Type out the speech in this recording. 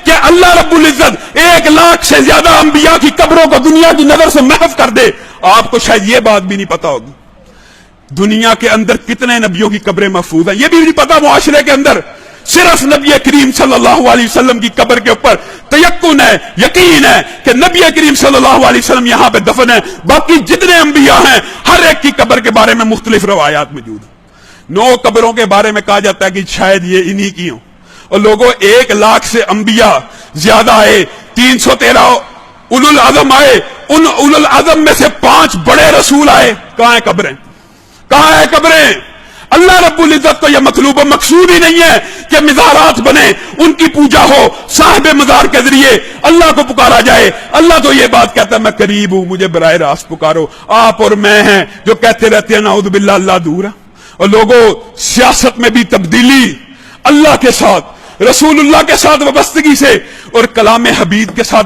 کہ اللہ رب العزت 1,00,000 سے زیادہ انبیاء کی قبروں کو دنیا کی نظر سے محو کر دے، آپ کو شاید یہ بات بھی نہیں پتا ہوگی دنیا کے اندر کتنے نبیوں کی قبریں محفوظ ہیں، یہ بھی نہیں پتا معاشرے کے اندر صرف نبی کریم صلی اللہ علیہ وسلم کی قبر کے اوپر تیقن ہے، یقین ہے کہ نبی کریم صلی اللہ علیہ وسلم یہاں پہ دفن ہے، باقی جتنے انبیاء ہیں ہر ایک کی قبر کے بارے میں مختلف روایات موجود ہیں۔ 9 قبروں کے بارے میں کہا جاتا ہے کہ شاید یہ انہی کی ہوں، اور لوگوں 1,00,000 سے انبیاء زیادہ آئے، 313 اولو العزم آئے، ان اولو العزم میں سے 5 بڑے رسول آئے، کہاں ہیں قبریں؟ کہاں ہیں قبریں؟ اللہ رب العزت کو یہ مطلوب و مقصود ہی نہیں ہے کہ مزارات بنے، ان کی پوجا ہو، صاحب مزار کے ذریعے اللہ کو پکارا جائے۔ اللہ تو یہ بات کہتا ہے میں قریب ہوں، مجھے براہ راست پکارو۔ آپ اور میں ہیں جو کہتے رہتے ہیں نعوذ باللہ اللہ دور ہے۔ اور لوگوں سیاست میں بھی تبدیلی اللہ کے ساتھ، رسول اللہ کے ساتھ وابستگی سے اور کلام حبیب کے ساتھ